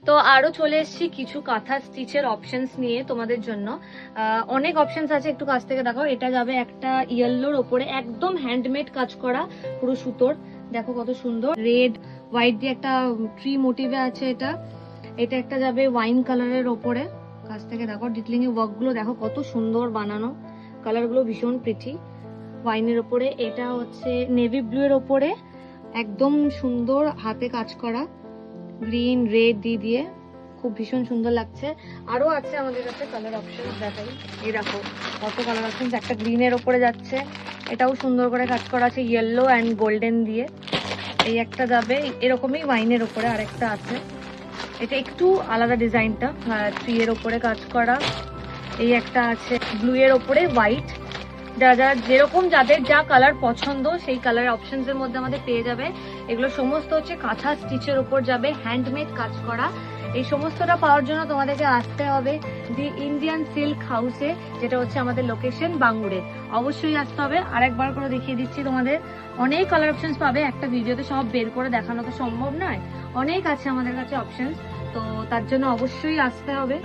তো আরো চলে এসেছি কিছু কাঁথা স্টিচের অপশনস নিয়ে তোমাদের জন্য। অনেক অপশনস আছে, একটু কাছ থেকে দেখাও। এটা যাবে একটা ইয়েলোর ওপরে একদম হ্যান্ডমেড কাজ করা পুরো সুতোর, দেখো কত সুন্দর রেড হোয়াইট দিয়ে একটা ট্রি মোটিভে আছে। এটা এটা একটা যাবে ওয়াইন কালারের ওপরে, কাছ থেকে দেখো ডিটেলিং এর ওয়ার্ক গুলো দেখো কত সুন্দর বানানো, কালার গুলো ভীষণ প্রিটি ওয়াইনের ওপরে। এটা হচ্ছে নেভি ব্লু এর ওপরে একদম সুন্দর হাতে কাজ করা গ্রিন রেড দিয়ে খুব ভীষণ সুন্দর লাগছে। আরো আছে আমাদের কাছে কালার অপশন, দেখাই এই দেখো কত কালার অপশন। একটা গ্রিনের ওপরে যাচ্ছে, এটাও সুন্দর করে কাজ করা আছে ইয়েলো অ্যান্ড গোল্ডেন দিয়ে। এই একটা যাবে এরকমই ওয়াইনের ওপরে, আরেকটা আছে এটা একটু আলাদা ডিজাইনটা, ট্রি এর ওপরে কাজ করা। এই একটা আছে ব্লু এর ওপরে হোয়াইট। যারা যেরকম যাদের যা কালার পছন্দ সেই কালার অপশনস এর মধ্যে আমাদের পেয়ে যাবে। এগুলো সমস্ত হচ্ছে কাঁথা স্টিচের উপর যাবে, হ্যান্ডমেড কাজ করা। এই সমস্তটা পাওয়ার জন্য তোমাদেরকে আসতে হবে দি ইন্ডিয়ান সিল্ক হাউসে, যেটা হচ্ছে আমাদের লোকেশন বাঙ্গুরে। অবশ্যই আসতে হবে। আরেকবার করে দেখিয়ে দিচ্ছি তোমাদের, অনেক কালার অপশনস পাবে। একটা ভিডিওতে সব বের করে দেখানো তো সম্ভব নয়, অনেক আছে আমাদের কাছে অপশনস, তো তার জন্য অবশ্যই আসতে হবে।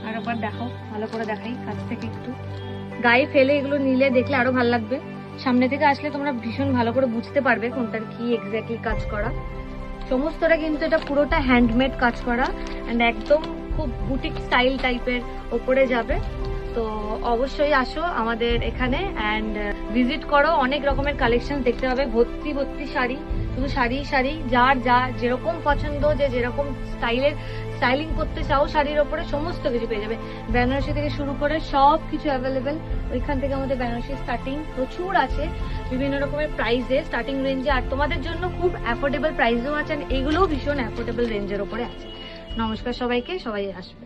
আর একবার দেখো, ভালো করে দেখাই কাছ থেকে একটু। গায়ে ফেলে এগুলো নিলে দেখলে আরো ভালো লাগবে, সামনে থেকে আসলে তোমরা ভীষণ ভালো করে বুঝতে পারবে কোনটার কি এক্স্যাক্টলি কাজ করা। সমস্তটা কিন্তু এটা পুরোটা হ্যান্ডমেড কাজ করা এন্ড একদম খুব বুটিক স্টাইল টাইপের ওপরে যাবে। তো অবশ্যই আসো আমাদের এখানে অ্যান্ড ভিজিট করো। অনেক রকমের কালেকশন দেখতে পাবে, ভর্তি ভর্তি শাড়ি, শুধু শাড়ি শাড়ি। যার যা যেরকম পছন্দ, যে যেরকম স্টাইলিং করতে চাও শাড়ির ওপরে সমস্ত কিছু পেয়ে যাবে। বেনারসি থেকে শুরু করে সব কিছু অ্যাভেলেবেল। ওইখান থেকে আমাদের বেনারসি স্টার্টিং প্রচুর আছে, বিভিন্ন রকমের প্রাইসে স্টার্টিং রেঞ্জে, আর তোমাদের জন্য খুব অ্যাফোর্ডেবল প্রাইসেও আছে। এগুলোও ভীষণ অ্যাফোর্ডেবল রেঞ্জের ওপরে আছে। নমস্কার সবাইকে, সবাই আসবে।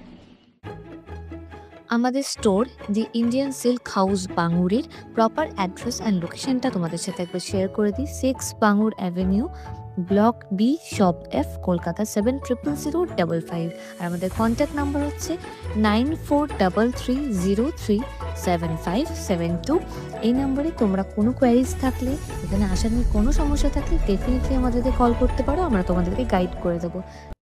আমাদের store the Indian silk house বাঙ্গুরির প্রপার অ্যাড্রেস অ্যান্ড লোকেশনটা তোমাদের সাথে একবার শেয়ার করে দিই। 6 Bangur avenue, block B, shop F, Kolkata 700055। আর আমাদের কন্ট্যাক্ট নাম্বার হচ্ছে 9433037572। এই নাম্বারে তোমরা কোনো কোয়ারিজ থাকলে, এখানে আসা নিয়ে কোনো সমস্যা থাকলে ডেফিনেটলি আমাদেরকে কল করতে পারো, আমরা তোমাদেরকে গাইড করে দেবো।